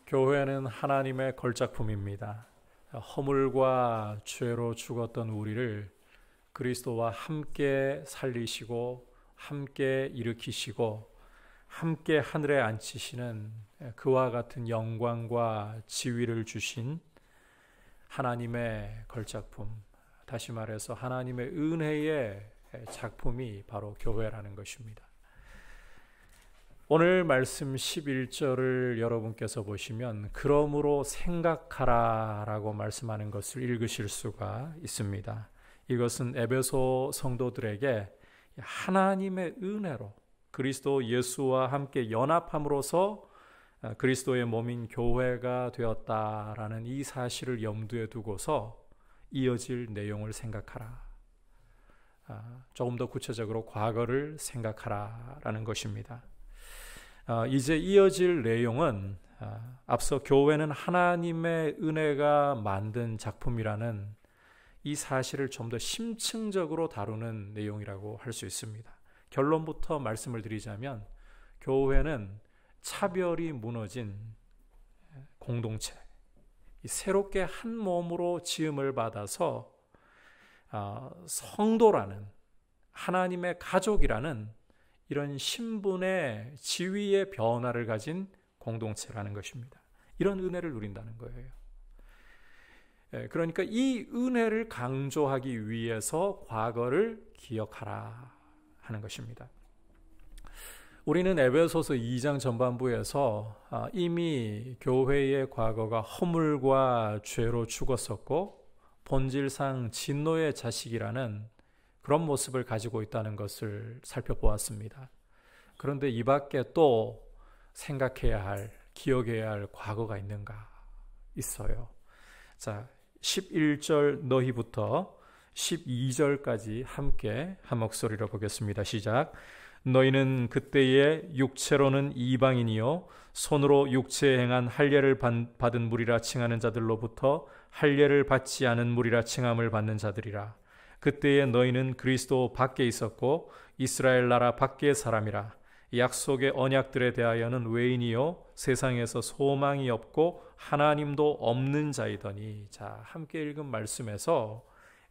교회는 하나님의 걸작품입니다. 허물과 죄로 죽었던 우리를 그리스도와 함께 살리시고 함께 일으키시고 함께 하늘에 앉히시는 그와 같은 영광과 지위를 주신 하나님의 걸작품, 다시 말해서 하나님의 은혜의 작품이 바로 교회라는 것입니다. 오늘 말씀 11절을 여러분께서 보시면 그러므로 생각하라 라고 말씀하는 것을 읽으실 수가 있습니다. 이것은 에베소 성도들에게 하나님의 은혜로 그리스도 예수와 함께 연합함으로써 그리스도의 몸인 교회가 되었다라는 이 사실을 염두에 두고서 이어질 내용을 생각하라. 조금 더 구체적으로 과거를 생각하라라는 것입니다. 이제 이어질 내용은 앞서 교회는 하나님의 은혜가 만든 작품이라는 이 사실을 좀 더 심층적으로 다루는 내용이라고 할 수 있습니다. 결론부터 말씀을 드리자면 교회는 차별이 무너진 공동체, 새롭게 한 몸으로 지음을 받아서 성도라는 하나님의 가족이라는 이런 신분의 지위의 변화를 가진 공동체라는 것입니다. 이런 은혜를 누린다는 거예요. 그러니까 이 은혜를 강조하기 위해서 과거를 기억하라 하는 것입니다. 우리는 에베소서 2장 전반부에서 이미 교회의 과거가 허물과 죄로 죽었었고 본질상 진노의 자식이라는 그런 모습을 가지고 있다는 것을 살펴보았습니다. 그런데 이 밖에 또 생각해야 할, 기억해야 할 과거가 있는가? 있어요. 자, 11절 너희부터 12절까지 함께 한 목소리로 보겠습니다. 시작. 너희는 그때에 육체로는 이방인이요 손으로 육체에 행한 할례를 받은 무리라 칭하는 자들로부터 할례를 받지 않은 무리라 칭함을 받는 자들이라. 그때에 너희는 그리스도 밖에 있었고 이스라엘 나라 밖의 사람이라. 약속의 언약들에 대하여는 외인이요 세상에서 소망이 없고 하나님도 없는 자이더니. 자, 함께 읽은 말씀에서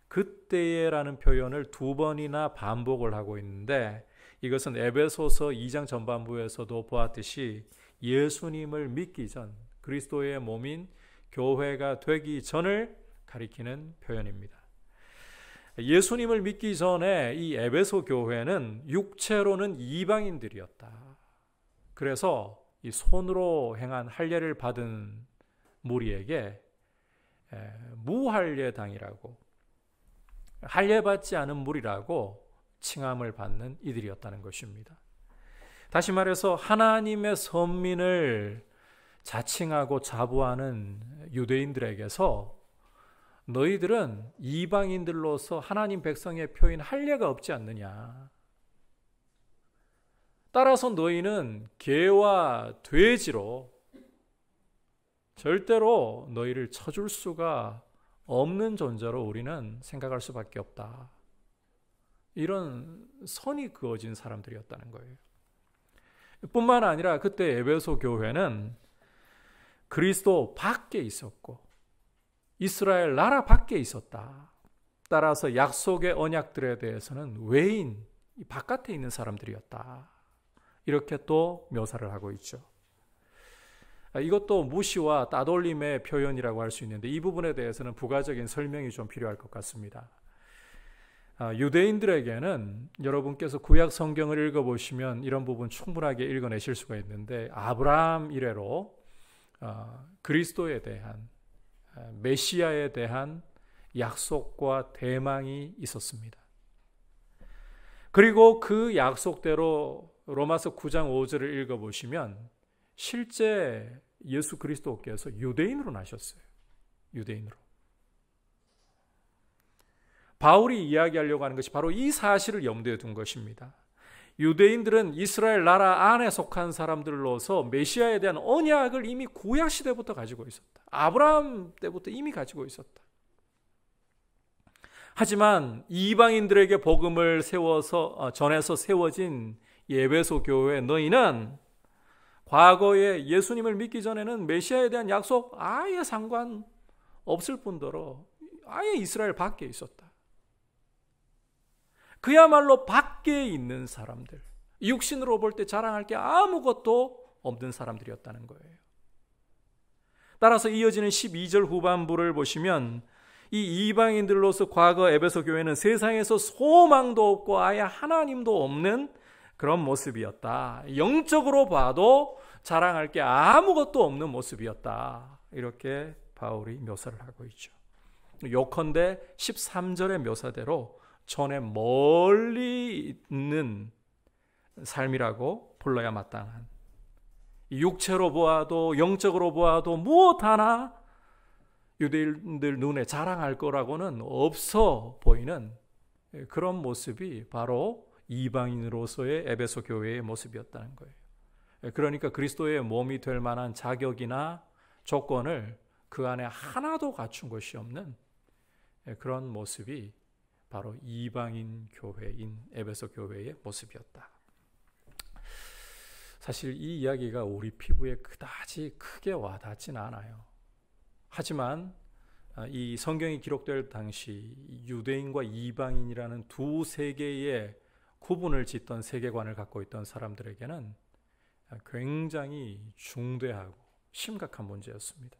그때에라는 표현을 두 번이나 반복을 하고 있는데 이것은 에베소서 2장 전반부에서도 보았듯이 예수님을 믿기 전, 그리스도의 몸인 교회가 되기 전을 가리키는 표현입니다. 예수님을 믿기 전에 이 에베소 교회는 육체로는 이방인들이었다. 그래서 이 손으로 행한 할례를 받은 무리에게 무할례당이라고, 할례받지 않은 무리라고 칭함을 받는 이들이었다는 것입니다. 다시 말해서 하나님의 선민을 자칭하고 자부하는 유대인들에게서 너희들은 이방인들로서 하나님 백성의 표인 할례가 없지 않느냐. 따라서 너희는 개와 돼지로 절대로 너희를 쳐줄 수가 없는 존재로 우리는 생각할 수밖에 없다. 이런 선이 그어진 사람들이었다는 거예요. 뿐만 아니라 그때 에베소 교회는 그리스도 밖에 있었고 이스라엘 나라 밖에 있었다. 따라서 약속의 언약들에 대해서는 외인, 바깥에 있는 사람들이었다. 이렇게 또 묘사를 하고 있죠. 이것도 무시와 따돌림의 표현이라고 할 수 있는데 이 부분에 대해서는 부가적인 설명이 좀 필요할 것 같습니다. 유대인들에게는 여러분께서 구약 성경을 읽어보시면 이런 부분 충분하게 읽어내실 수가 있는데 아브라함 이래로 그리스도에 대한 메시아에 대한 약속과 대망이 있었습니다. 그리고 그 약속대로 로마서 9장 5절을 읽어보시면 실제 예수 그리스도께서 유대인으로 나셨어요. 유대인으로. 바울이 이야기하려고 하는 것이 바로 이 사실을 염두에 둔 것입니다. 유대인들은 이스라엘 나라 안에 속한 사람들로서 메시아에 대한 언약을 이미 구약 시대부터 가지고 있었다. 아브라함 때부터 이미 가지고 있었다. 하지만 이방인들에게 복음을 전해서 세워진 에베소 교회 너희는 과거에 예수님을 믿기 전에는 메시아에 대한 약속 아예 상관 없을 뿐더러 아예 이스라엘 밖에 있었다. 그야말로 밖에 있는 사람들, 육신으로 볼 때 자랑할 게 아무것도 없는 사람들이었다는 거예요. 따라서 이어지는 12절 후반부를 보시면 이 이방인들로서 과거 에베소 교회는 세상에서 소망도 없고 아예 하나님도 없는 그런 모습이었다. 영적으로 봐도 자랑할 게 아무것도 없는 모습이었다. 이렇게 바울이 묘사를 하고 있죠. 요컨대 13절의 묘사대로 전에 멀리 있는 삶이라고 불러야 마땅한, 육체로 보아도 영적으로 보아도 무엇 하나 유대인들 눈에 자랑할 거라고는 없어 보이는 그런 모습이 바로 이방인으로서의 에베소 교회의 모습이었다는 거예요. 그러니까 그리스도의 몸이 될 만한 자격이나 조건을 그 안에 하나도 갖춘 것이 없는 그런 모습이 바로 이방인 교회인 에베소 교회의 모습이었다. 사실 이 이야기가 우리 피부에 그다지 크게 와닿지는 않아요. 하지만 이 성경이 기록될 당시 유대인과 이방인이라는 두 세계의 구분을 짓던 세계관을 갖고 있던 사람들에게는 굉장히 중대하고 심각한 문제였습니다.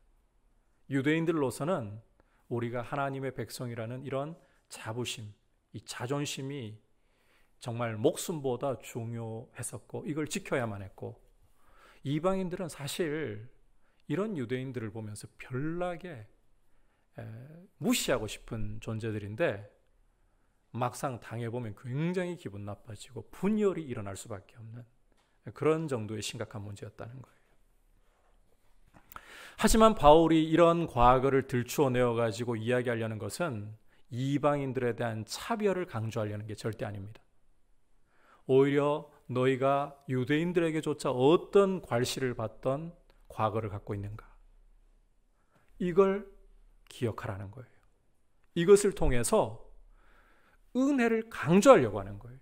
유대인들로서는 우리가 하나님의 백성이라는 이런 자부심, 이 자존심이 정말 목숨보다 중요했었고 이걸 지켜야만 했고, 이방인들은 사실 이런 유대인들을 보면서 별나게 무시하고 싶은 존재들인데 막상 당해보면 굉장히 기분 나빠지고 분열이 일어날 수밖에 없는 그런 정도의 심각한 문제였다는 거예요. 하지만 바울이 이런 과거를 들추어내어가지고 이야기하려는 것은 이방인들에 대한 차별을 강조하려는 게 절대 아닙니다. 오히려 너희가 유대인들에게조차 어떤 괄시를 받던 과거를 갖고 있는가, 이걸 기억하라는 거예요. 이것을 통해서 은혜를 강조하려고 하는 거예요.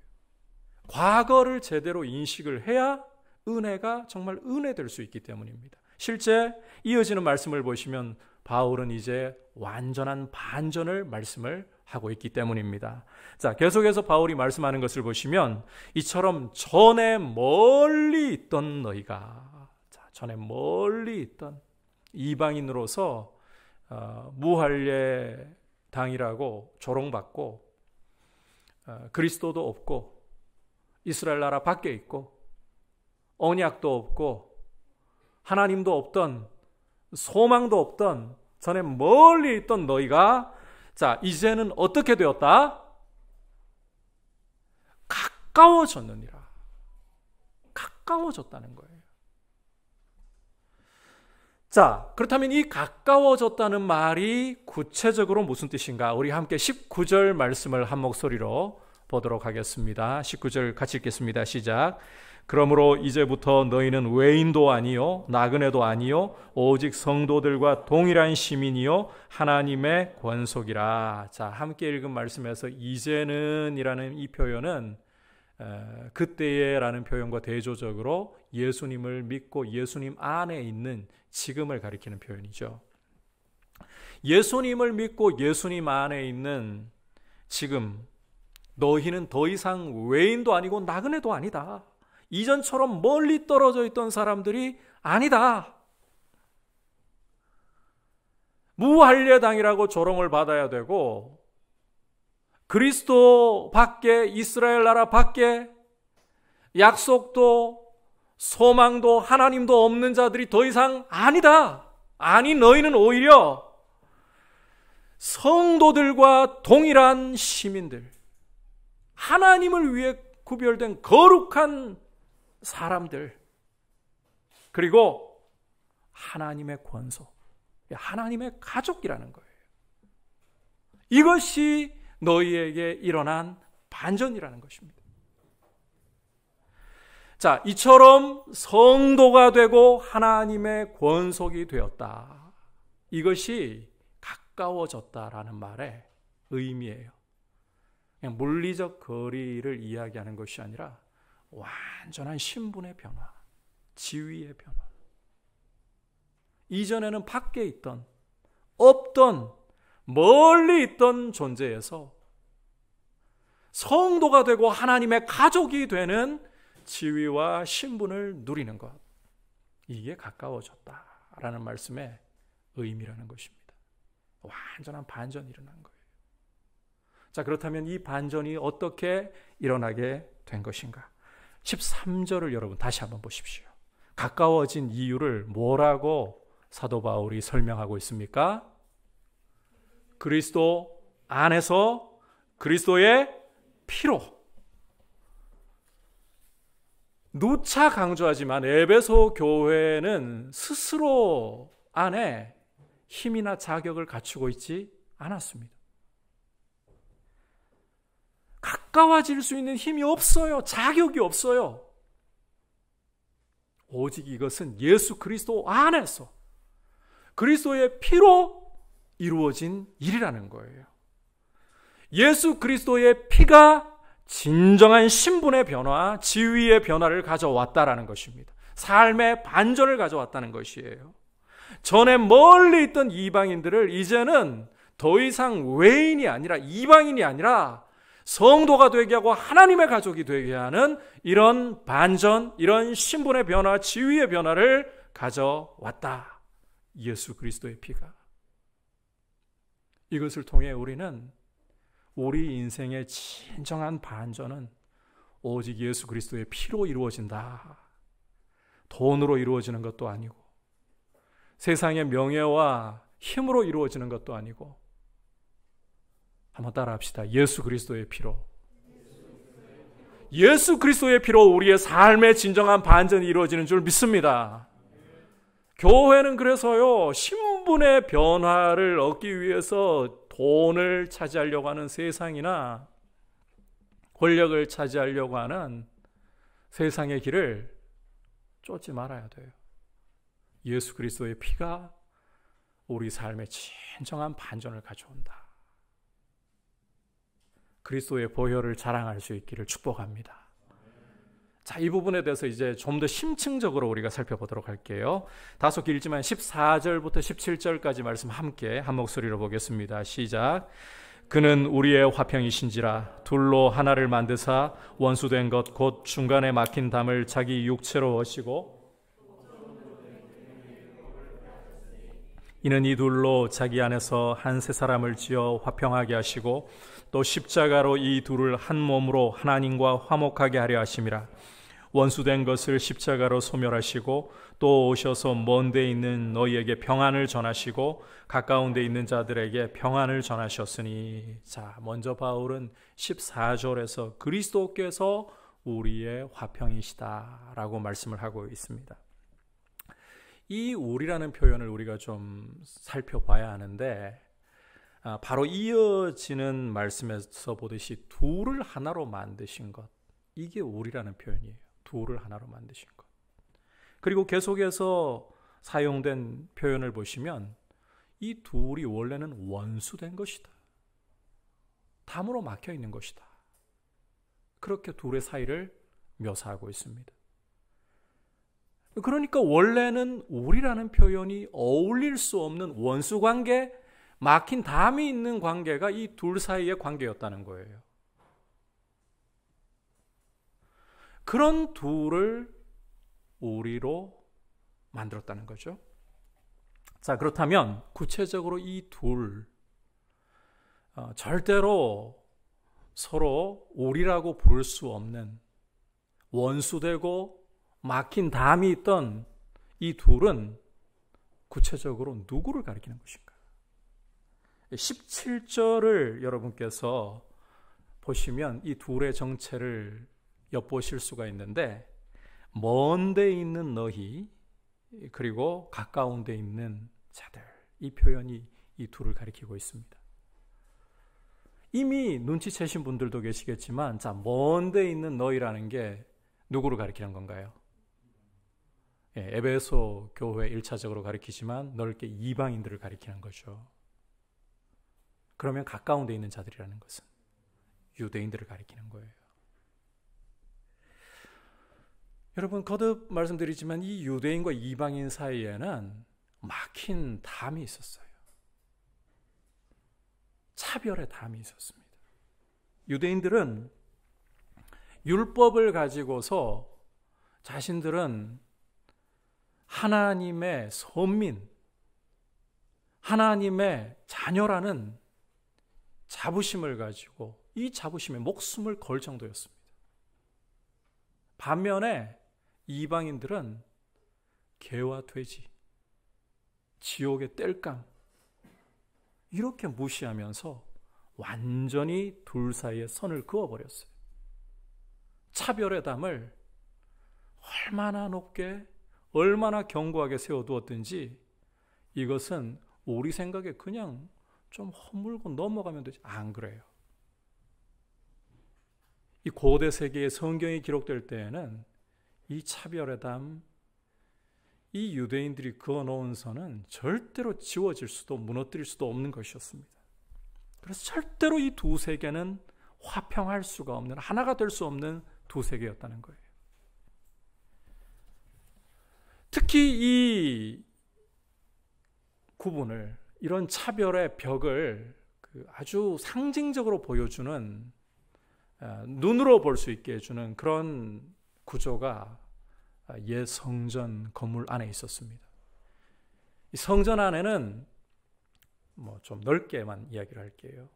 과거를 제대로 인식을 해야 은혜가 정말 은혜될 수 있기 때문입니다. 실제 이어지는 말씀을 보시면 바울은 이제 완전한 반전을 말씀을 하고 있기 때문입니다. 자, 계속해서 바울이 말씀하는 것을 보시면 이처럼 전에 멀리 있던 너희가, 전에 멀리 있던 이방인으로서 무할례 당이라고 조롱받고 그리스도도 없고 이스라엘 나라 밖에 있고 언약도 없고 하나님도 없던, 소망도 없던, 전에 멀리 있던 너희가 자, 이제는 어떻게 되었다? 가까워졌느니라. 가까워졌다는 거예요. 자, 그렇다면 이 가까워졌다는 말이 구체적으로 무슨 뜻인가? 우리 함께 19절 말씀을 한 목소리로 보도록 하겠습니다. 19절 같이 읽겠습니다. 시작. 그러므로 이제부터 너희는 외인도 아니요 나그네도 아니요 오직 성도들과 동일한 시민이요 하나님의 권속이라. 자, 함께 읽은 말씀에서 이제는 이라는 이 표현은 그때에 라는 표현과 대조적으로 예수님을 믿고 예수님 안에 있는 지금을 가리키는 표현이죠. 예수님을 믿고 예수님 안에 있는 지금, 너희는 더 이상 외인도 아니고 나그네도 아니다. 이전처럼 멀리 떨어져 있던 사람들이 아니다. 무할례당이라고 조롱을 받아야 되고 그리스도 밖에, 이스라엘 나라 밖에 약속도 소망도 하나님도 없는 자들이 더 이상 아니다. 아니, 너희는 오히려 성도들과 동일한 시민들, 하나님을 위해 구별된 거룩한 사람들, 그리고 하나님의 권속, 하나님의 가족이라는 거예요. 이것이 너희에게 일어난 반전이라는 것입니다. 자, 이처럼 성도가 되고 하나님의 권속이 되었다. 이것이 가까워졌다라는 말의 의미예요. 그냥 물리적 거리를 이야기하는 것이 아니라 완전한 신분의 변화, 지위의 변화. 이전에는 밖에 있던, 없던, 멀리 있던 존재에서 성도가 되고 하나님의 가족이 되는 지위와 신분을 누리는 것. 이게 가까워졌다라는 말씀의 의미라는 것입니다. 완전한 반전이 일어난 거예요. 자, 그렇다면 이 반전이 어떻게 일어나게 된 것인가? 13절을 여러분 다시 한번 보십시오. 가까워진 이유를 뭐라고 사도 바울이 설명하고 있습니까? 그리스도 안에서 그리스도의 피로. 누차 강조하지만 에베소 교회는 스스로 안에 힘이나 자격을 갖추고 있지 않았습니다. 가까워질 수 있는 힘이 없어요. 자격이 없어요. 오직 이것은 예수 그리스도 안에서 그리스도의 피로 이루어진 일이라는 거예요. 예수 그리스도의 피가 진정한 신분의 변화, 지위의 변화를 가져왔다라는 것입니다. 삶의 반전을 가져왔다는 것이에요. 전에 멀리 있던 이방인들을 이제는 더 이상 외인이 아니라 이방인이 아니라 성도가 되게 하고 하나님의 가족이 되게 하는 이런 반전, 이런 신분의 변화, 지위의 변화를 가져왔다. 예수 그리스도의 피가. 이것을 통해 우리는 우리 인생의 진정한 반전은 오직 예수 그리스도의 피로 이루어진다. 돈으로 이루어지는 것도 아니고 세상의 명예와 힘으로 이루어지는 것도 아니고 한번 따라합시다. 예수 그리스도의 피로. 예수 그리스도의 피로 우리의 삶의 진정한 반전이 이루어지는 줄 믿습니다. 교회는 그래서요, 신분의 변화를 얻기 위해서 돈을 차지하려고 하는 세상이나 권력을 차지하려고 하는 세상의 길을 쫓지 말아야 돼요. 예수 그리스도의 피가 우리 삶의 진정한 반전을 가져온다. 그리스도의 보혈을 자랑할 수 있기를 축복합니다. 자, 이 부분에 대해서 이제 좀 더 심층적으로 우리가 살펴보도록 할게요. 다소 길지만 14절부터 17절까지 말씀 함께 한 목소리로 보겠습니다. 시작. 그는 우리의 화평이신지라 둘로 하나를 만드사 원수된 것 곧 중간에 막힌 담을 자기 육체로 어시고 이는 이 둘로 자기 안에서 한 세 사람을 지어 화평하게 하시고 또 십자가로 이 둘을 한 몸으로 하나님과 화목하게 하려 하심이라. 원수된 것을 십자가로 소멸하시고 또 오셔서 먼 데 있는 너희에게 평안을 전하시고 가까운 데 있는 자들에게 평안을 전하셨으니. 자, 먼저 바울은 14절에서 그리스도께서 우리의 화평이시다라고 말씀을 하고 있습니다. 이 우리라는 표현을 우리가 좀 살펴봐야 하는데, 바로 이어지는 말씀에서 보듯이 둘을 하나로 만드신 것, 이게 우리라는 표현이에요. 둘을 하나로 만드신 것. 그리고 계속해서 사용된 표현을 보시면 이 둘이 원래는 원수된 것이다. 담으로 막혀 있는 것이다. 그렇게 둘의 사이를 묘사하고 있습니다. 그러니까 원래는 우리라는 표현이 어울릴 수 없는 원수 관계, 막힌 담이 있는 관계가 이 둘 사이의 관계였다는 거예요. 그런 둘을 우리로 만들었다는 거죠. 자, 그렇다면 구체적으로 이 둘, 절대로 서로 우리라고 부를 수 없는 원수되고 막힌 담이 있던 이 둘은 구체적으로 누구를 가리키는 것인가? 17절을 여러분께서 보시면 이 둘의 정체를 엿보실 수가 있는데, 먼 데 있는 너희 그리고 가까운 데 있는 자들, 이 표현이 이 둘을 가리키고 있습니다. 이미 눈치채신 분들도 계시겠지만, 자, 먼 데 있는 너희라는 게 누구를 가리키는 건가요? 에베소 교회 1차적으로 가리키지만 넓게 이방인들을 가리키는 거죠. 그러면 가까운 데 있는 자들이라는 것은 유대인들을 가리키는 거예요. 여러분, 거듭 말씀드리지만 이 유대인과 이방인 사이에는 막힌 담이 있었어요. 차별의 담이 있었습니다. 유대인들은 율법을 가지고서 자신들은 하나님의 선민, 하나님의 자녀라는 자부심을 가지고 이 자부심에 목숨을 걸 정도였습니다. 반면에 이방인들은 개와 돼지, 지옥의 땔감, 이렇게 무시하면서 완전히 둘 사이에 선을 그어버렸어요. 차별의 담을 얼마나 높게, 얼마나 견고하게 세워두었든지 이것은 우리 생각에 그냥 좀 허물고 넘어가면 되지. 안 그래요. 이 고대 세계의 성경이 기록될 때에는 이 차별의 담, 이 유대인들이 그어놓은 선은 절대로 지워질 수도 무너뜨릴 수도 없는 것이었습니다. 그래서 절대로 이 두 세계는 화평할 수가 없는, 하나가 될 수 없는 두 세계였다는 거예요. 특히 이 구분을, 이런 차별의 벽을 아주 상징적으로 보여주는, 눈으로 볼 수 있게 해주는 그런 구조가 옛 성전 건물 안에 있었습니다. 이 성전 안에는 좀 넓게만 이야기를 할게요.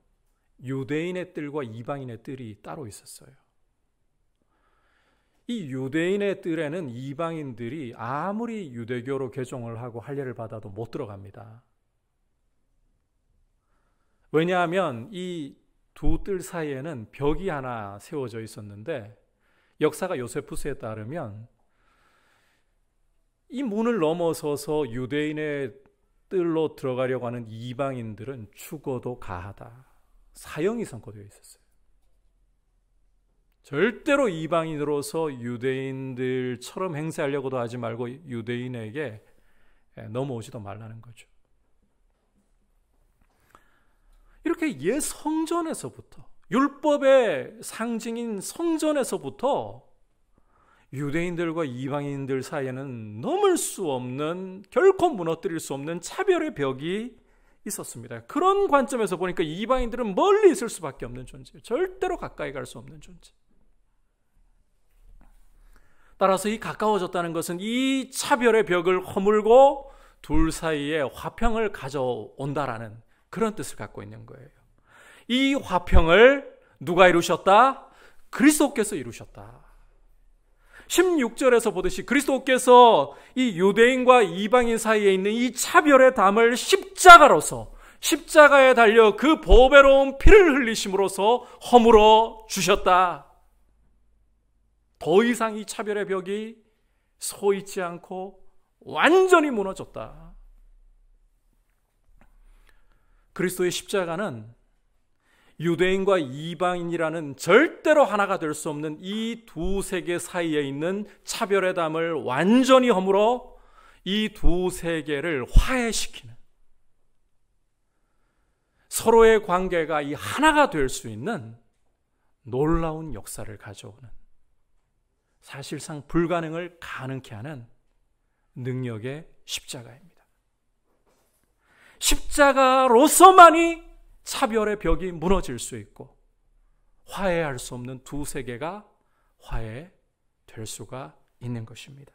유대인의 뜰과 이방인의 뜰이 따로 있었어요. 이 유대인의 뜰에는 이방인들이 아무리 유대교로 개종을 하고 할례를 받아도 못 들어갑니다. 왜냐하면 이 두 뜰 사이에는 벽이 하나 세워져 있었는데, 역사가 요세푸스에 따르면 이 문을 넘어서서 유대인의 뜰로 들어가려고 하는 이방인들은 죽어도 가하다, 사형이 선고되어 있었어요. 절대로 이방인으로서 유대인들처럼 행세하려고도 하지 말고 유대인에게 넘어오지도 말라는 거죠. 이렇게 옛 성전에서부터, 율법의 상징인 성전에서부터 유대인들과 이방인들 사이에는 넘을 수 없는, 결코 무너뜨릴 수 없는 차별의 벽이 있었습니다. 그런 관점에서 보니까 이방인들은 멀리 있을 수밖에 없는 존재예요. 절대로 가까이 갈 수 없는 존재. 따라서 이 가까워졌다는 것은 이 차별의 벽을 허물고 둘 사이에 화평을 가져온다라는 그런 뜻을 갖고 있는 거예요. 이 화평을 누가 이루셨다? 그리스도께서 이루셨다. 16절에서 보듯이 그리스도께서 이 유대인과 이방인 사이에 있는 이 차별의 담을 십자가로서, 십자가에 달려 그 보배로운 피를 흘리심으로써 허물어 주셨다. 더 이상 이 차별의 벽이 서 있지 않고 완전히 무너졌다. 그리스도의 십자가는 유대인과 이방인이라는 절대로 하나가 될 수 없는 이 두 세계 사이에 있는 차별의 담을 완전히 허물어 이 두 세계를 화해시키는, 서로의 관계가 이 하나가 될 수 있는 놀라운 역사를 가져오는, 사실상 불가능을 가능케 하는 능력의 십자가입니다. 십자가로서만이 차별의 벽이 무너질 수 있고 화해할 수 없는 두 세계가 화해될 수가 있는 것입니다.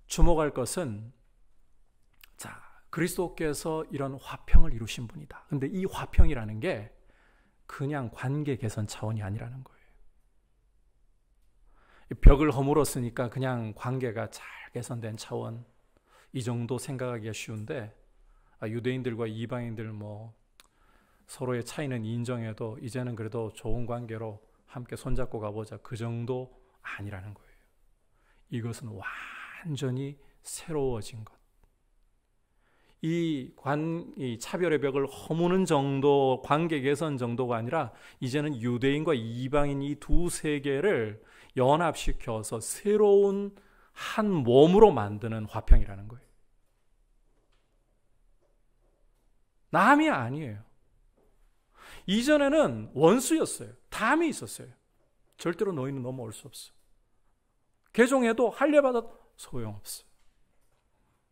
주목할 것은, 자, 그리스도께서 이런 화평을 이루신 분이다. 근데 이 화평이라는 게 그냥 관계 개선 차원이 아니라는 거예요. 벽을 허물었으니까 그냥 관계가 잘 개선된 차원, 이 정도 생각하기가 쉬운데, 유대인들과 이방인들 서로의 차이는 인정해도 이제는 그래도 좋은 관계로 함께 손잡고 가보자, 그 정도 아니라는 거예요. 이것은 완전히 새로워진 것. 이 차별의 벽을 허무는 정도, 관계 개선 정도가 아니라 이제는 유대인과 이방인 이 두 세계를 연합시켜서 새로운 한 몸으로 만드는 화평이라는 거예요. 남이 아니에요. 이전에는 원수였어요. 담이 있었어요. 절대로 너희는 넘어올 수 없어. 개종해도 할례받아도 소용없어.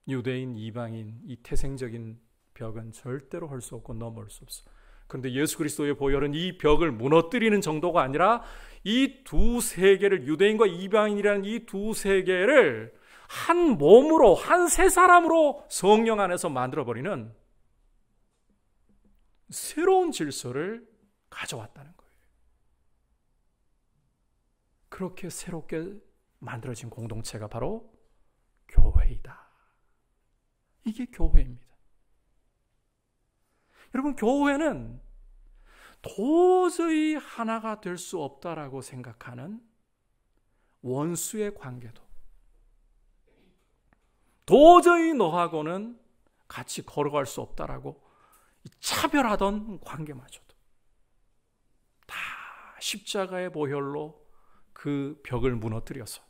유대인, 이방인, 이 태생적인 벽은 절대로 할 수 없고 넘어올 수 없어. 그런데 예수 그리스도의 보혈은 이 벽을 무너뜨리는 정도가 아니라 이 두 세계를, 유대인과 이방인이라는 이 두 세계를 한 몸으로, 한 새 사람으로 성령 안에서 만들어버리는 새로운 질서를 가져왔다는 거예요. 그렇게 새롭게 만들어진 공동체가 바로 교회이다. 이게 교회입니다. 여러분, 교회는 도저히 하나가 될 수 없다라고 생각하는 원수의 관계도, 도저히 너하고는 같이 걸어갈 수 없다라고 차별하던 관계마저도 다 십자가의 보혈로 그 벽을 무너뜨려서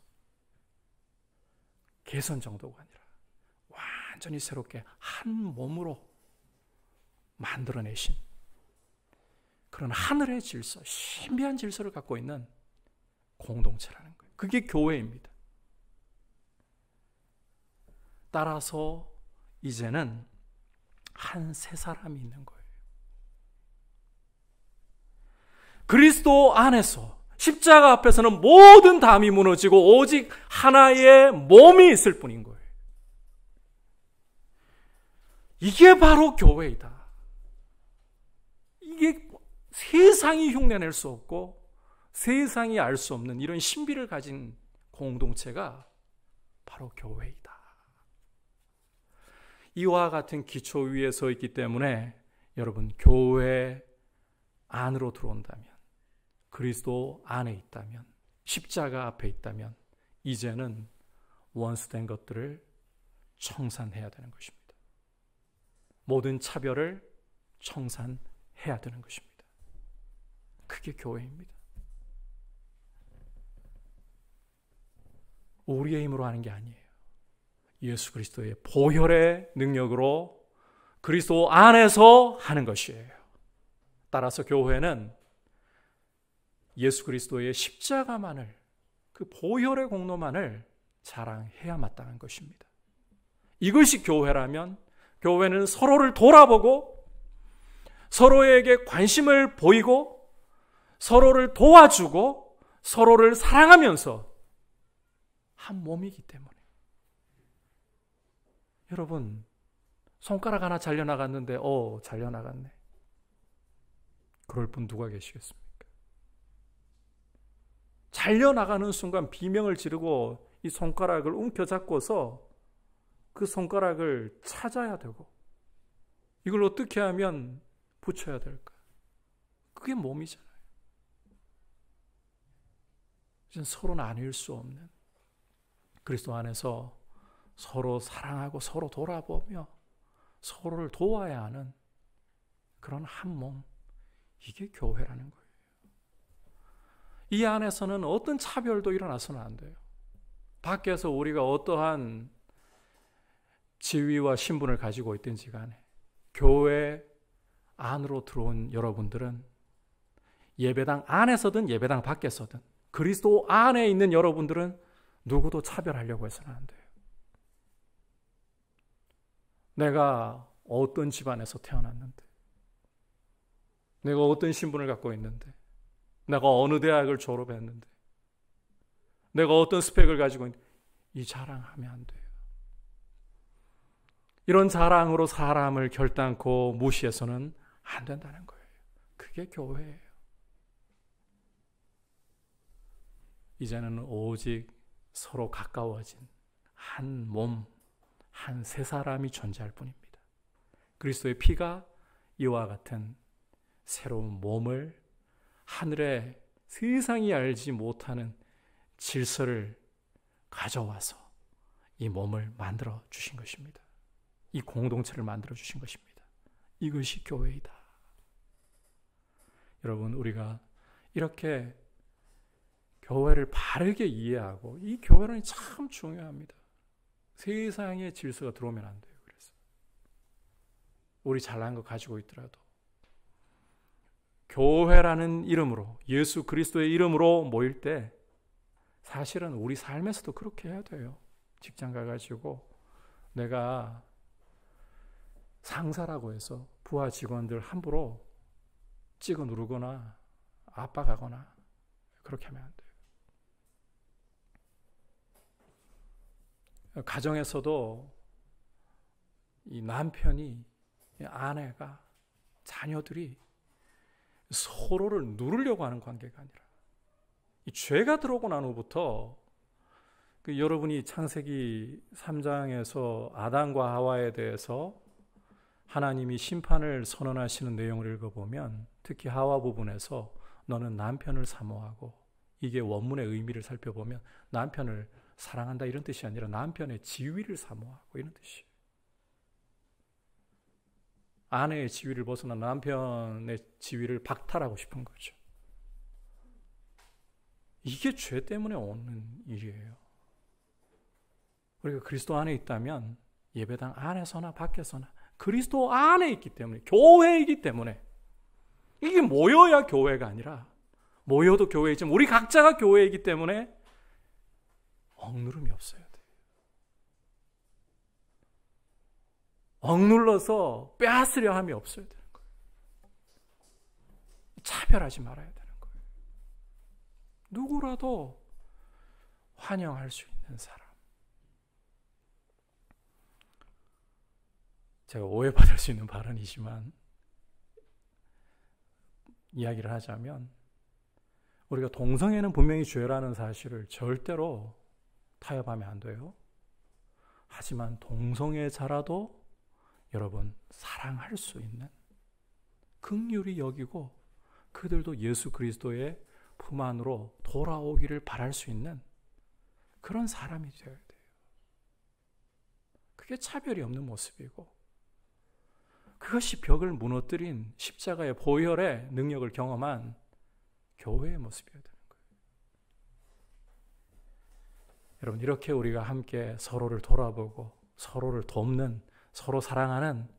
개선 정도가 아니라 완전히 새롭게 한 몸으로 만들어내신 그런 하늘의 질서, 신비한 질서를 갖고 있는 공동체라는 거예요. 그게 교회입니다. 따라서 이제는 한 새 사람이 있는 거예요. 그리스도 안에서 십자가 앞에서는 모든 담이 무너지고 오직 하나의 몸이 있을 뿐인 거예요. 이게 바로 교회이다. 이게 세상이 흉내낼 수 없고 세상이 알 수 없는 이런 신비를 가진 공동체가 바로 교회이다. 이와 같은 기초 위에 서 있기 때문에 여러분, 교회 안으로 들어온다면, 그리스도 안에 있다면, 십자가 앞에 있다면 이제는 원수된 것들을 청산해야 되는 것입니다. 모든 차별을 청산해야 되는 것입니다. 그게 교회입니다. 우리의 힘으로 하는 게 아니에요. 예수 그리스도의 보혈의 능력으로 그리스도 안에서 하는 것이에요. 따라서 교회는 예수 그리스도의 십자가만을, 그 보혈의 공로만을 자랑해야 마땅한 것입니다. 이것이 교회라면 교회는 서로를 돌아보고 서로에게 관심을 보이고 서로를 도와주고 서로를 사랑하면서 한 몸이기 때문에. 여러분, 손가락 하나 잘려나갔는데 잘려나갔네. 그럴 분 누가 계시겠습니까? 잘려나가는 순간 비명을 지르고 이 손가락을 움켜잡고서 그 손가락을 찾아야 되고, 이걸 어떻게 하면 붙여야 될까? 그게 몸이잖아요. 이제는 서로 나뉠 수 없는, 그리스도 안에서 서로 사랑하고 서로 돌아보며 서로를 도와야 하는 그런 한 몸, 이게 교회라는 거예요. 이 안에서는 어떤 차별도 일어나서는 안 돼요. 밖에서 우리가 어떠한 지위와 신분을 가지고 있든지 간에 교회 안으로 들어온 여러분들은 예배당 안에서든 예배당 밖에서든 그리스도 안에 있는 여러분들은 누구도 차별하려고 해서는 안 돼요. 내가 어떤 집안에서 태어났는데, 내가 어떤 신분을 갖고 있는데, 내가 어느 대학을 졸업했는데, 내가 어떤 스펙을 가지고 있는데, 이 자랑하면 안 돼요. 이런 자랑으로 사람을 결단코 무시해서는 안 된다는 거예요. 그게 교회예요. 이제는 오직 서로 가까워진 한 몸, 한 새 사람이 존재할 뿐입니다. 그리스도의 피가 이와 같은 새로운 몸을, 하늘의 세상이 알지 못하는 질서를 가져와서 이 몸을 만들어 주신 것입니다. 이 공동체를 만들어 주신 것입니다. 이것이 교회이다. 여러분, 우리가 이렇게 교회를 바르게 이해하고, 이 교회론이 참 중요합니다. 세상의 질서가 들어오면 안 돼요. 그래서 우리 잘난 거 가지고 있더라도 교회라는 이름으로, 예수 그리스도의 이름으로 모일 때 사실은 우리 삶에서도 그렇게 해야 돼요. 직장 가가지고 내가 상사라고 해서 부하 직원들 함부로 찍어 누르거나 압박하거나 그렇게 하면 안 돼요. 가정에서도 이 남편이, 이 아내가, 자녀들이 서로를 누르려고 하는 관계가 아니라, 이 죄가 들어오고 난 후부터 여러분이 창세기 3장에서 아담과 하와에 대해서 하나님이 심판을 선언하시는 내용을 읽어보면 특히 하와 부분에서 너는 남편을 사모하고, 이게 원문의 의미를 살펴보면 남편을 사랑한다 이런 뜻이 아니라 남편의 지위를 사모하고 이런 뜻이에요. 아내의 지위를 벗어나 남편의 지위를 박탈하고 싶은 거죠. 이게 죄 때문에 오는 일이에요. 우리가 그리스도 안에 있다면 예배당 안에서나 밖에서나 그리스도 안에 있기 때문에, 교회이기 때문에, 이게 모여야 교회가 아니라, 모여도 교회이지만 우리 각자가 교회이기 때문에 억누름이 없어야 돼요. 억눌러서 빼앗으려 함이 없어야 되는 거예요. 차별하지 말아야 되는 거예요. 누구라도 환영할 수 있는 사람. 제가 오해받을 수 있는 발언이지만 이야기를 하자면, 우리가 동성애는 분명히 죄라는 사실을 절대로 타협하면 안 돼요. 하지만 동성애자라도 여러분 사랑할 수 있는, 긍휼히 여기고 그들도 예수 그리스도의 품 안으로 돌아오기를 바랄 수 있는 그런 사람이 되어야 돼요. 그게 차별이 없는 모습이고, 그것이 벽을 무너뜨린 십자가의 보혈의 능력을 경험한 교회의 모습이어야 되는 거예요. 여러분, 이렇게 우리가 함께 서로를 돌아보고 서로를 돕는, 서로 사랑하는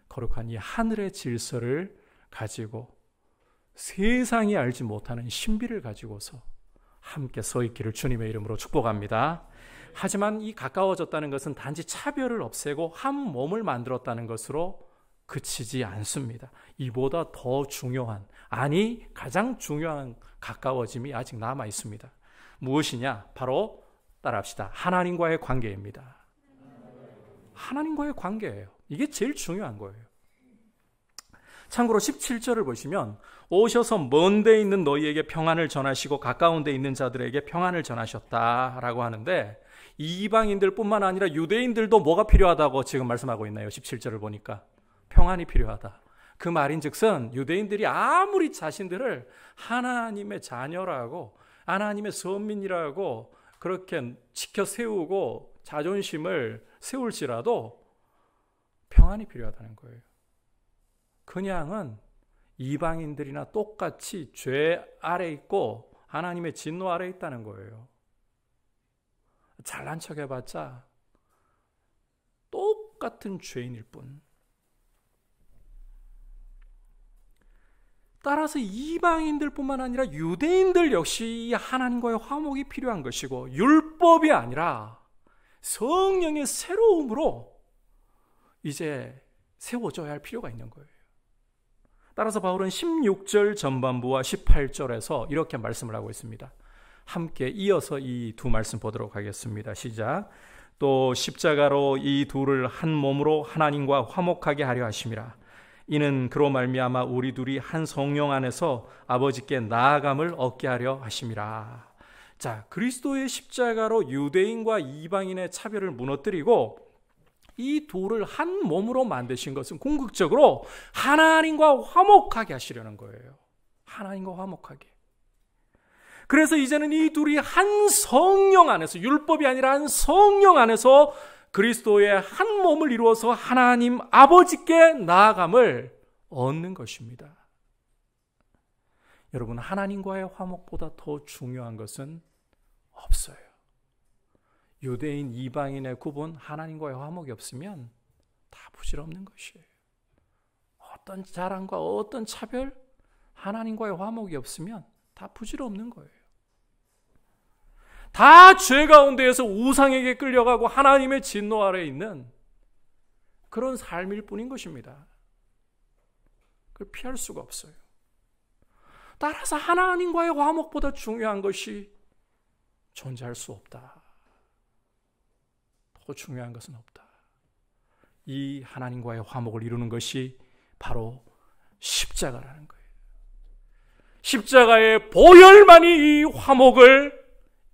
거룩한 이 하늘의 질서를 가지고 세상이 알지 못하는 신비를 가지고서 함께 서 있기를 주님의 이름으로 축복합니다. 하지만 이 가까워졌다는 것은 단지 차별을 없애고 한 몸을 만들었다는 것으로 그치지 않습니다. 이보다 더 중요한, 아니 가장 중요한 가까워짐이 아직 남아 있습니다. 무엇이냐? 바로 따라합시다. 하나님과의 관계입니다. 하나님과의 관계예요. 이게 제일 중요한 거예요. 참고로 17절을 보시면 오셔서 먼 데 있는 너희에게 평안을 전하시고 가까운 데 있는 자들에게 평안을 전하셨다라고 하는데, 이방인들 뿐만 아니라 유대인들도 뭐가 필요하다고 지금 말씀하고 있나요? 17절을 보니까 평안이 필요하다. 그 말인즉슨 유대인들이 아무리 자신들을 하나님의 자녀라고, 하나님의 선민이라고 그렇게 지켜 세우고 자존심을 세울지라도 평안이 필요하다는 거예요. 그냥은 이방인들이나 똑같이 죄 아래 있고 하나님의 진노 아래 있다는 거예요. 잘난 척 해봤자 똑같은 죄인일 뿐. 따라서 이방인들뿐만 아니라 유대인들 역시 하나님과의 화목이 필요한 것이고, 율법이 아니라 성령의 새로움으로 이제 세워져야 할 필요가 있는 거예요. 따라서 바울은 16절 전반부와 18절에서 이렇게 말씀을 하고 있습니다. 함께 이어서 이 두 말씀 보도록 하겠습니다. 시작. 또 십자가로 이 둘을 한 몸으로 하나님과 화목하게 하려 하심이라. 이는 그로 말미암아 우리 둘이 한 성령 안에서 아버지께 나아감을 얻게 하려 하심이라. 자, 그리스도의 십자가로 유대인과 이방인의 차별을 무너뜨리고 이 둘을 한 몸으로 만드신 것은 궁극적으로 하나님과 화목하게 하시려는 거예요. 하나님과 화목하게. 그래서 이제는 이 둘이 한 성령 안에서, 율법이 아니라 한 성령 안에서 그리스도의 한 몸을 이루어서 하나님 아버지께 나아감을 얻는 것입니다. 여러분, 하나님과의 화목보다 더 중요한 것은 없어요. 유대인, 이방인의 구분, 하나님과의 화목이 없으면 다 부질없는 것이에요. 어떤 자랑과 어떤 차별, 하나님과의 화목이 없으면 다 부질없는 거예요. 다 죄 가운데에서 우상에게 끌려가고 하나님의 진노 아래에 있는 그런 삶일 뿐인 것입니다. 그걸 피할 수가 없어요. 따라서 하나님과의 화목보다 중요한 것이 존재할 수 없다. 더 중요한 것은 없다. 이 하나님과의 화목을 이루는 것이 바로 십자가라는 거예요. 십자가의 보혈만이 이 화목을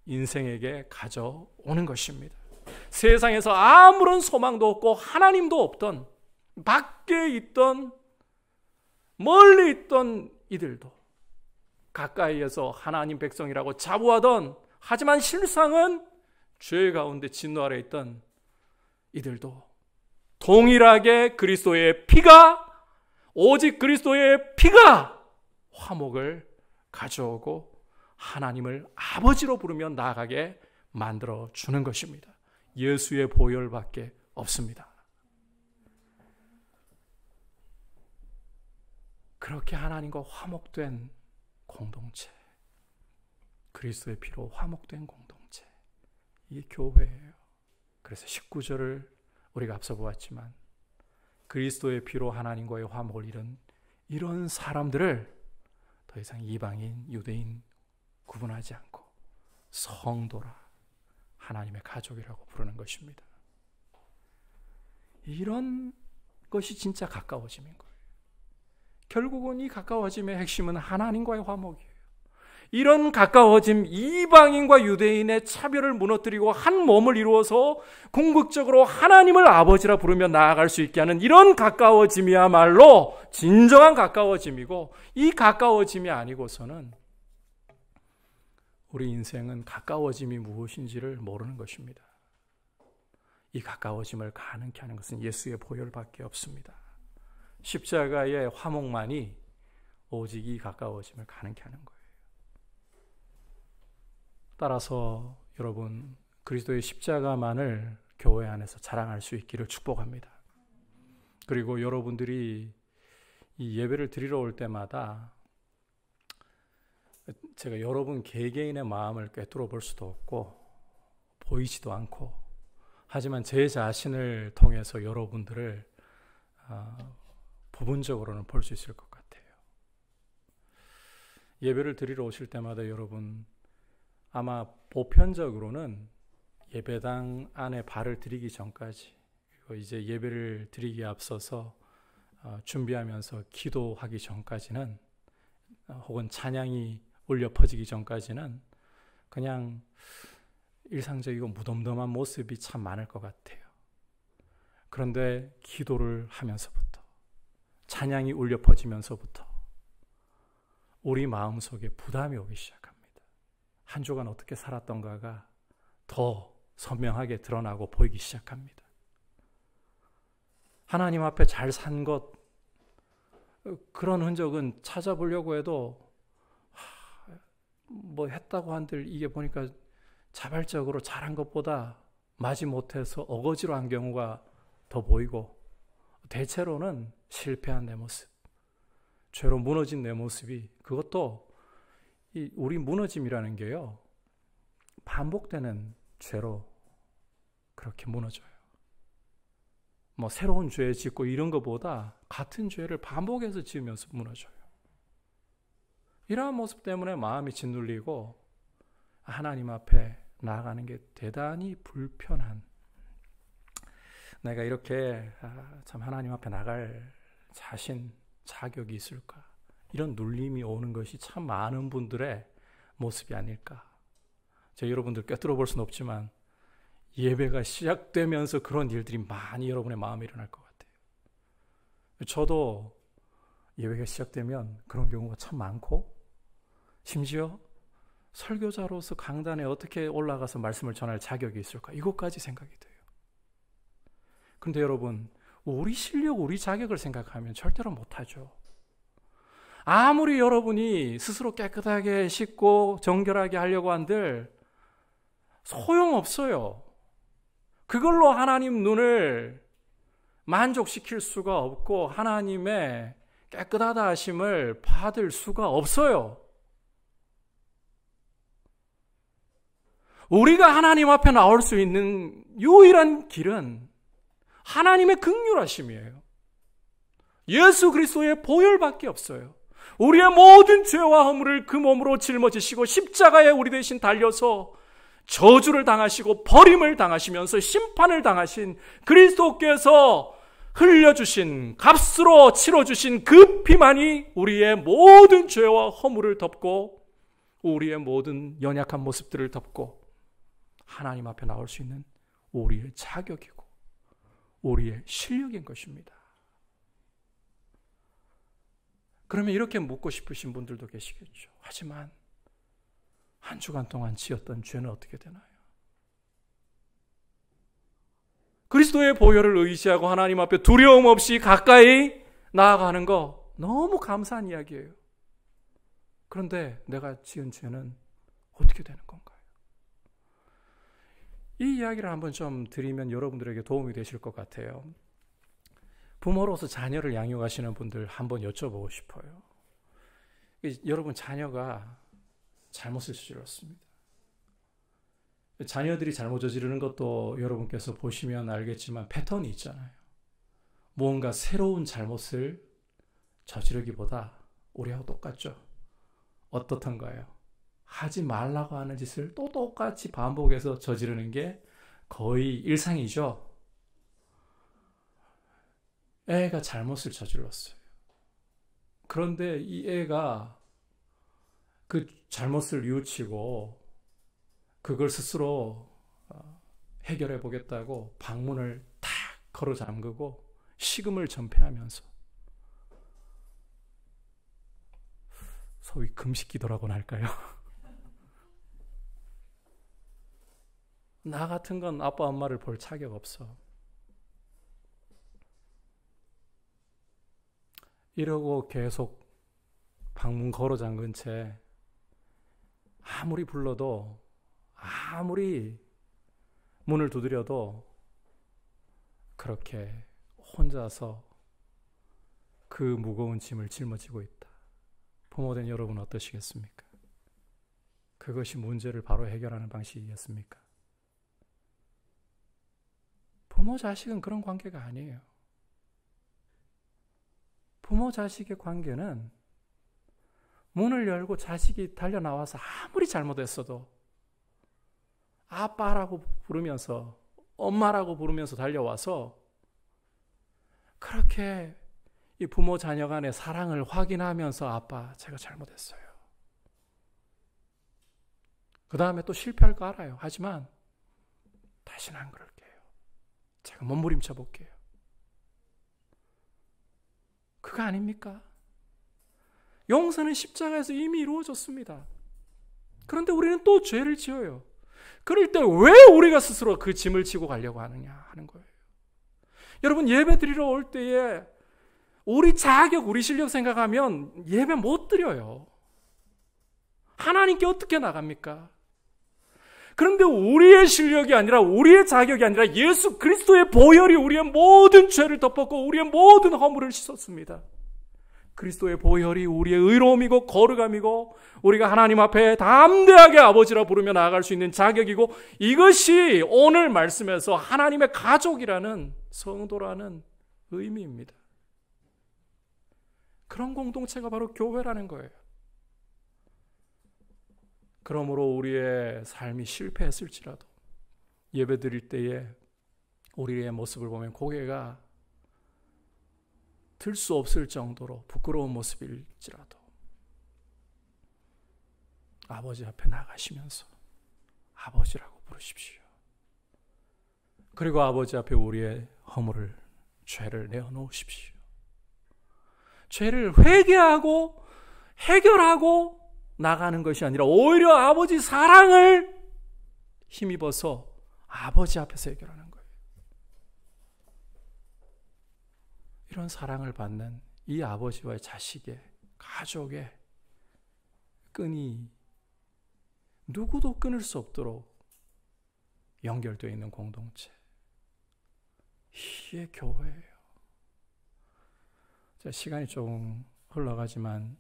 인생에게 가져오는 것입니다. 세상에서 아무런 소망도 없고 하나님도 없던, 밖에 있던, 멀리 있던 이들도, 가까이에서 하나님 백성이라고 자부하던, 하지만 실상은 죄 가운데 진노 아래 있던 이들도 동일하게 그리스도의 피가, 오직 그리스도의 피가 화목을 가져오고 하나님을 아버지로 부르며 나아가게 만들어 주는 것입니다. 예수의 보혈밖에 없습니다. 그렇게 하나님과 화목된 공동체, 그리스도의 피로 화목된 공동체, 이게 교회예요. 그래서 19절을 우리가 앞서 보았지만 그리스도의 피로 하나님과의 화목을 이룬 이런 사람들을 더 이상 이방인, 유대인 구분하지 않고 성도라, 하나님의 가족이라고 부르는 것입니다. 이런 것이 진짜 가까워짐인 거예요. 결국은 이 가까워짐의 핵심은 하나님과의 화목이에요. 이런 가까워짐, 이방인과 유대인의 차별을 무너뜨리고 한 몸을 이루어서 궁극적으로 하나님을 아버지라 부르며 나아갈 수 있게 하는 이런 가까워짐이야말로 진정한 가까워짐이고, 이 가까워짐이 아니고서는 우리 인생은 가까워짐이 무엇인지를 모르는 것입니다. 이 가까워짐을 가능케 하는 것은 예수의 보혈밖에 없습니다. 십자가의 화목만이 오직 이 가까워짐을 가능케 하는 거예요. 따라서 여러분, 그리스도의 십자가만을 교회 안에서 자랑할 수 있기를 축복합니다. 그리고 여러분들이 이 예배를 드리러 올 때마다 제가 여러분 개개인의 마음을 꿰뚫어 볼 수도 없고 보이지도 않고, 하지만 제 자신을 통해서 여러분들을 부분적으로는 볼 수 있을 것 같아요. 예배를 드리러 오실 때마다 여러분 아마 보편적으로는 예배당 안에 발을 들이기 전까지, 그리고 이제 예배를 드리기에 앞서서 준비하면서 기도하기 전까지는, 혹은 찬양이 울려 퍼지기 전까지는 그냥 일상적이고 무덤덤한 모습이 참 많을 것 같아요. 그런데 기도를 하면서부터, 찬양이 울려 퍼지면서부터 우리 마음속에 부담이 오기 시작합니다. 한 주간 어떻게 살았던가가 더 선명하게 드러나고 보이기 시작합니다. 하나님 앞에 잘 산 것, 그런 흔적은 찾아보려고 해도 뭐 했다고 한들 이게 보니까 자발적으로 잘한 것보다 마지 못해서 어거지로 한 경우가 더 보이고, 대체로는 실패한 내 모습, 죄로 무너진 내 모습이, 그것도 우리 무너짐이라는 게요, 반복되는 죄로 그렇게 무너져요. 뭐 새로운 죄 짓고 이런 것보다 같은 죄를 반복해서 지으면서 무너져요. 이러한 모습 때문에 마음이 짓눌리고 하나님 앞에 나아가는 게 대단히 불편한, 내가 이렇게 참 하나님 앞에 나갈 자격이 있을까, 이런 눌림이 오는 것이 참 많은 분들의 모습이 아닐까. 제가 여러분들 꿰뚫어 볼 수는 없지만 예배가 시작되면서 그런 일들이 많이 여러분의 마음에 일어날 것 같아요. 저도 예배가 시작되면 그런 경우가 참 많고, 심지어 설교자로서 강단에 어떻게 올라가서 말씀을 전할 자격이 있을까, 이것까지 생각이 돼요. 그런데 여러분, 우리 실력, 우리 자격을 생각하면 절대로 못하죠. 아무리 여러분이 스스로 깨끗하게 씻고 정결하게 하려고 한들 소용없어요. 그걸로 하나님 눈을 만족시킬 수가 없고 하나님의 깨끗하다 하심을 받을 수가 없어요. 우리가 하나님 앞에 나올 수 있는 유일한 길은 하나님의 긍휼하심이에요. 예수 그리스도의 보혈밖에 없어요. 우리의 모든 죄와 허물을 그 몸으로 짊어지시고 십자가에 우리 대신 달려서 저주를 당하시고 버림을 당하시면서 심판을 당하신 그리스도께서 흘려주신 값으로 치러주신 그 피만이 우리의 모든 죄와 허물을 덮고 우리의 모든 연약한 모습들을 덮고 하나님 앞에 나올 수 있는 우리의 자격이고 우리의 실력인 것입니다. 그러면 이렇게 묻고 싶으신 분들도 계시겠죠. 하지만 한 주간 동안 지었던 죄는 어떻게 되나요? 그리스도의 보혈을 의지하고 하나님 앞에 두려움 없이 가까이 나아가는 거 너무 감사한 이야기예요. 그런데 내가 지은 죄는 어떻게 되는 건가요? 이 이야기를 한번 좀 드리면 여러분들에게 도움이 되실 것 같아요. 부모로서 자녀를 양육하시는 분들 한번 여쭤보고 싶어요. 여러분 자녀가 잘못을 저질렀습니다. 자녀들이 잘못 저지르는 것도 여러분께서 보시면 알겠지만 패턴이 있잖아요. 뭔가 새로운 잘못을 저지르기보다 우리하고 똑같죠. 어떻던가요? 하지 말라고 하는 짓을 또 똑같이 반복해서 저지르는 게 거의 일상이죠. 애가 잘못을 저질렀어요. 그런데 이 애가 그 잘못을 뉘우치고 그걸 스스로 해결해 보겠다고 방문을 탁 걸어 잠그고 식음을 전폐하면서 소위 금식기도라고나 할까요? 나 같은 건 아빠 엄마를 볼 자격 없어. 이러고 계속 방문 걸어 잠근 채 아무리 불러도 아무리 문을 두드려도 그렇게 혼자서 그 무거운 짐을 짊어지고 있다. 부모된 여러분 어떠시겠습니까? 그것이 문제를 바로 해결하는 방식이겠습니까? 부모 자식은 그런 관계가 아니에요. 부모 자식의 관계는 문을 열고 자식이 달려나와서 아무리 잘못했어도 아빠라고 부르면서 엄마라고 부르면서 달려와서 그렇게 이 부모 자녀 간의 사랑을 확인하면서 아빠 제가 잘못했어요. 그 다음에 또 실패할 거 알아요. 하지만 다시는 안 그럴게요. 제가 몸부림쳐 볼게요. 그거 아닙니까? 용서는 십자가에서 이미 이루어졌습니다. 그런데 우리는 또 죄를 지어요. 그럴 때 왜 우리가 스스로 그 짐을 지고 가려고 하느냐 하는 거예요. 여러분 예배 드리러 올 때에 우리 자격, 우리 실력 생각하면 예배 못 드려요. 하나님께 어떻게 나갑니까? 그런데 우리의 실력이 아니라 우리의 자격이 아니라 예수 그리스도의 보혈이 우리의 모든 죄를 덮었고 우리의 모든 허물을 씻었습니다. 그리스도의 보혈이 우리의 의로움이고 거룩함이고 우리가 하나님 앞에 담대하게 아버지라 부르며 나아갈 수 있는 자격이고 이것이 오늘 말씀에서 하나님의 가족이라는 성도라는 의미입니다. 그런 공동체가 바로 교회라는 거예요. 그러므로 우리의 삶이 실패했을지라도 예배 드릴 때에 우리의 모습을 보면 고개가 들 수 없을 정도로 부끄러운 모습일지라도 아버지 앞에 나가시면서 아버지라고 부르십시오. 그리고 아버지 앞에 우리의 허물을, 죄를 내어놓으십시오. 죄를 회개하고 해결하고 나가는 것이 아니라 오히려 아버지 사랑을 힘입어서 아버지 앞에서 해결하는 거예요. 이런 사랑을 받는 이 아버지와의 자식의 가족의 끈이 누구도 끊을 수 없도록 연결되어 있는 공동체, 이게 교회예요. 시간이 좀 흘러가지만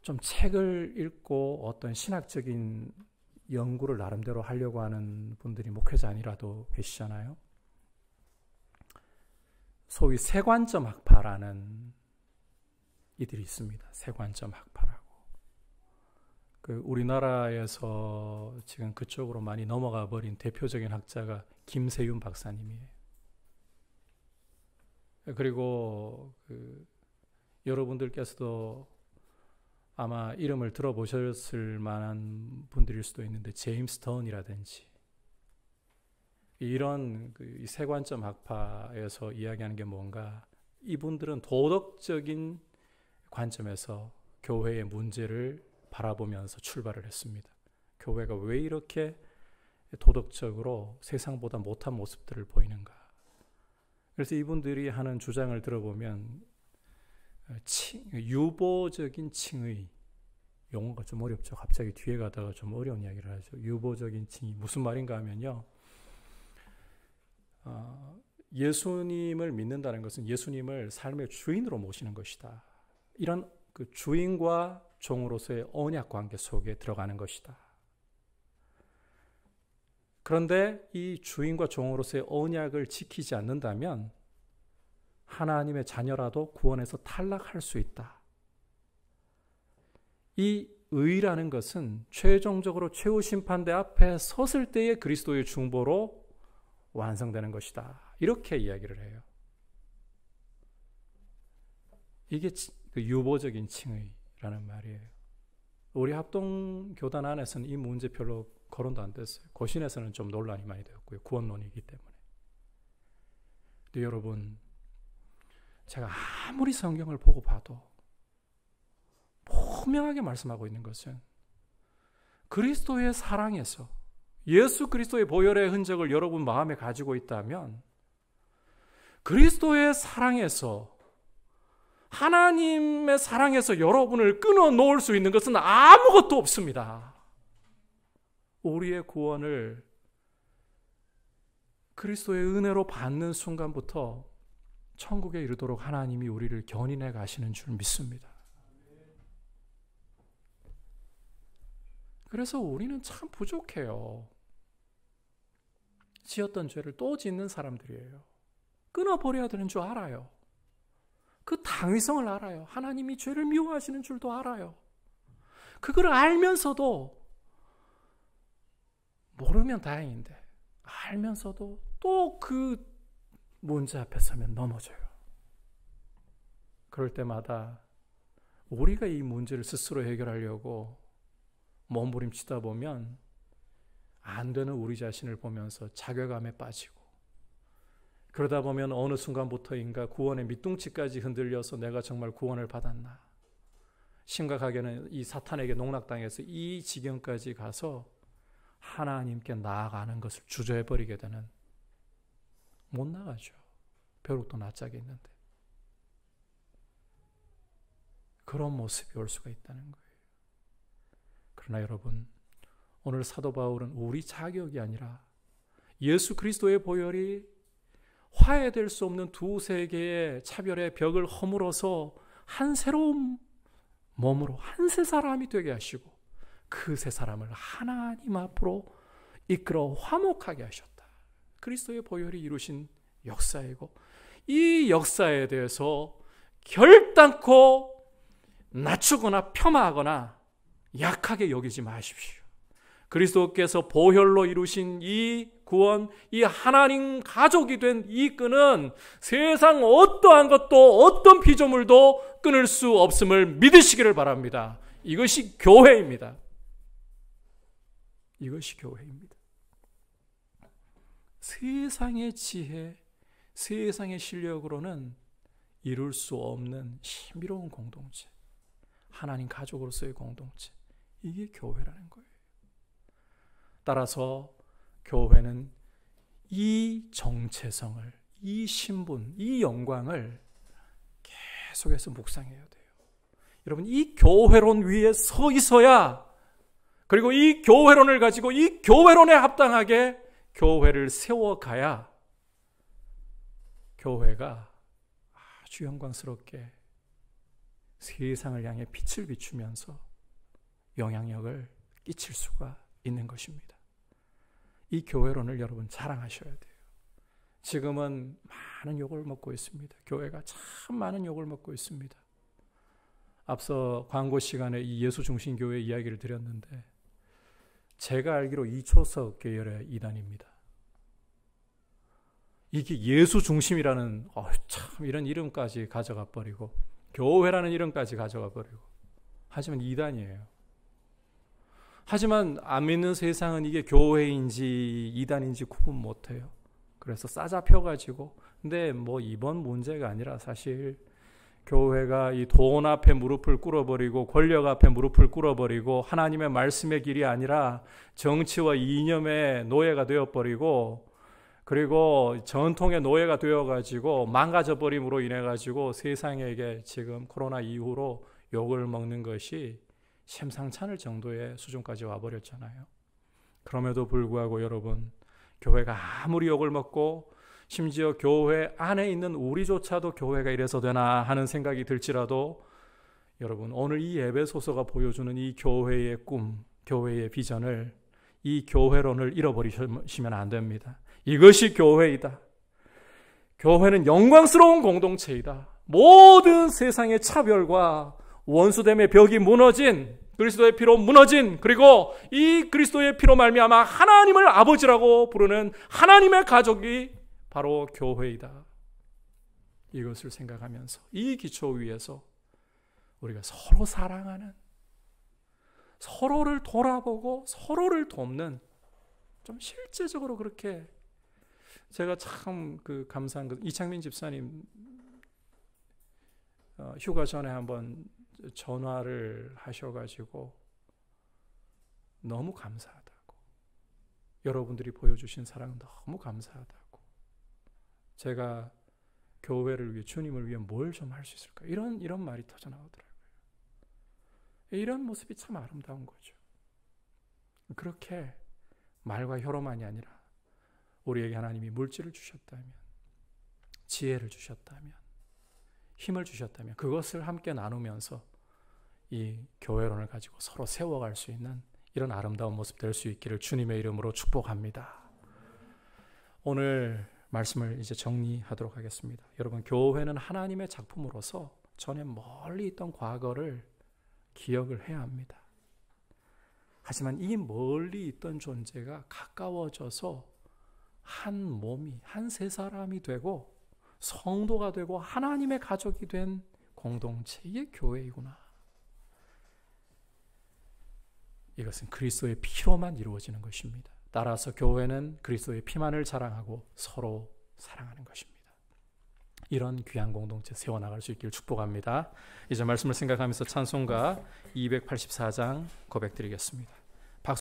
좀 책을 읽고 어떤 신학적인 연구를 나름대로 하려고 하는 분들이 목회자 아니라도 계시잖아요. 소위 세관점 학파라는 이들이 있습니다. 세관점 학파라고. 우리나라에서 지금 그쪽으로 많이 넘어가 버린 대표적인 학자가 김세윤 박사님이에요. 그리고 여러분들께서도 아마 이름을 들어보셨을 만한 분들일 수도 있는데 제임스 던이라든지 이런 이 세관점 학파에서 이야기하는 게 뭔가, 이분들은 도덕적인 관점에서 교회의 문제를 바라보면서 출발을 했습니다. 교회가 왜 이렇게 도덕적으로 세상보다 못한 모습들을 보이는가. 그래서 이분들이 하는 주장을 들어보면 유보적인 칭의, 용어가 좀 어렵죠. 갑자기 뒤에 가다가 좀 어려운 이야기를 하죠. 유보적인 칭의 무슨 말인가 하면요, 예수님을 믿는다는 것은 예수님을 삶의 주인으로 모시는 것이다. 이런 그 주인과 종으로서의 언약 관계 속에 들어가는 것이다. 그런데 이 주인과 종으로서의 언약을 지키지 않는다면 하나님의 자녀라도 구원에서 탈락할 수 있다. 이 의라는 것은 최종적으로 최후 심판대 앞에 섰을 때의 그리스도의 중보로 완성되는 것이다. 이렇게 이야기를 해요. 이게 유보적인 칭의라는 말이에요. 우리 합동교단 안에서는 이 문제 별로 거론도 안 됐어요. 고신에서는 좀 논란이 많이 되었고요. 구원론이기 때문에. 근데 여러분, 제가 아무리 성경을 보고 봐도 분명하게 말씀하고 있는 것은 그리스도의 사랑에서, 예수 그리스도의 보혈의 흔적을 여러분 마음에 가지고 있다면 그리스도의 사랑에서, 하나님의 사랑에서 여러분을 끊어 놓을 수 있는 것은 아무것도 없습니다. 우리의 구원을 그리스도의 은혜로 받는 순간부터 천국에 이르도록 하나님이 우리를 견인해 가시는 줄 믿습니다. 그래서 우리는 참 부족해요. 지었던 죄를 또 짓는 사람들이에요. 끊어버려야 되는 줄 알아요. 그 당위성을 알아요. 하나님이 죄를 미워하시는 줄도 알아요. 그걸 알면서도, 모르면 다행인데 알면서도 또 그 문제 앞에 서면 넘어져요. 그럴 때마다 우리가 이 문제를 스스로 해결하려고 몸부림치다 보면 안 되는 우리 자신을 보면서 자괴감에 빠지고, 그러다 보면 어느 순간부터인가 구원의 밑둥치까지 흔들려서 내가 정말 구원을 받았나, 심각하게는 이 사탄에게 농락당해서 이 지경까지 가서 하나님께 나아가는 것을 주저해버리게 되는, 못 나가죠. 벼룩도 낯짝이 있는데. 그런 모습이 올 수가 있다는 거예요. 그러나 여러분, 오늘 사도 바울은 우리 자격이 아니라 예수 그리스도의 보혈이 화해될 수 없는 두세 개의 차별의 벽을 허물어서 한 새로운 몸으로 한 새 사람이 되게 하시고 그 새 사람을 하나님 앞으로 이끌어 화목하게 하셨다. 그리스도의 보혈이 이루신 역사이고, 이 역사에 대해서 결단코 낮추거나 폄하하거나 약하게 여기지 마십시오. 그리스도께서 보혈로 이루신 이 구원, 이 하나님 가족이 된 이 끈은 세상 어떠한 것도, 어떤 피조물도 끊을 수 없음을 믿으시기를 바랍니다. 이것이 교회입니다. 이것이 교회입니다. 세상의 지혜, 세상의 실력으로는 이룰 수 없는 신비로운 공동체, 하나님 가족으로서의 공동체, 이게 교회라는 거예요. 따라서 교회는 이 정체성을, 이 신분, 이 영광을 계속해서 묵상해야 돼요. 여러분, 이 교회론 위에 서 있어야, 그리고 이 교회론을 가지고 이 교회론에 합당하게 교회를 세워가야 교회가 아주 영광스럽게 세상을 향해 빛을 비추면서 영향력을 끼칠 수가 있는 것입니다. 이 교회론을 여러분 자랑하셔야 돼요. 지금은 많은 욕을 먹고 있습니다. 교회가 참 많은 욕을 먹고 있습니다. 앞서 광고 시간에 이 예수중심교회 이야기를 드렸는데 제가 알기로 이초석 계열의 이단입니다. 이게 예수중심이라는 참 이런 이름까지 가져가 버리고 교회라는 이름까지 가져가 버리고 하지만 이단이에요. 하지만 안 믿는 세상은 이게 교회인지 이단인지 구분 못해요. 그래서 싸잡혀가지고 근데 뭐 이번 문제가 아니라 사실 교회가 이 돈 앞에 무릎을 꿇어버리고 권력 앞에 무릎을 꿇어버리고 하나님의 말씀의 길이 아니라 정치와 이념의 노예가 되어버리고 그리고 전통의 노예가 되어가지고 망가져버림으로 인해가지고 세상에게 지금 코로나 이후로 욕을 먹는 것이 심상치 않을 정도의 수준까지 와버렸잖아요. 그럼에도 불구하고 여러분 교회가 아무리 욕을 먹고 심지어 교회 안에 있는 우리조차도 교회가 이래서 되나 하는 생각이 들지라도 여러분 오늘 이 에베소서가 보여주는 이 교회의 꿈, 교회의 비전을 이 교회론을 잃어버리시면 안 됩니다. 이것이 교회이다. 교회는 영광스러운 공동체이다. 모든 세상의 차별과 원수됨의 벽이 무너진 그리스도의 피로 무너진 그리고 이 그리스도의 피로 말미암아 하나님을 아버지라고 부르는 하나님의 가족이 바로 교회이다. 이것을 생각하면서 이 기초 위에서 우리가 서로 사랑하는 서로를 돌아보고 서로를 돕는 좀 실제적으로 그렇게 제가 참 감사한 것 이창민 집사님 휴가 전에 한번 전화를 하셔가지고 너무 감사하다고 여러분들이 보여주신 사랑 너무 감사하다고 제가 교회를 위해 주님을 위해 뭘 좀 할 수 있을까 이런 말이 터져 나오더라고요. 이런 모습이 참 아름다운 거죠. 그렇게 말과 혀로만이 아니라 우리에게 하나님이 물질을 주셨다면 지혜를 주셨다면 힘을 주셨다면 그것을 함께 나누면서 이 교회론을 가지고 서로 세워갈 수 있는 이런 아름다운 모습 될 수 있기를 주님의 이름으로 축복합니다. 오늘 말씀을 이제 정리하도록 하겠습니다. 여러분 교회는 하나님의 작품으로서 전에 멀리 있던 과거를 기억을 해야 합니다. 하지만 이 멀리 있던 존재가 가까워져서 한 몸이 한 세 사람이 되고 성도가 되고 하나님의 가족이 된 공동체 이게 교회이구나. 이것은 그리스도의 피로만 이루어지는 것입니다. 따라서 교회는 그리스도의 피만을 자랑하고 서로 사랑하는 것입니다. 이런 귀한 공동체 세워나갈 수 있기를 축복합니다. 이제 말씀을 생각하면서 찬송가 284장 고백드리겠습니다.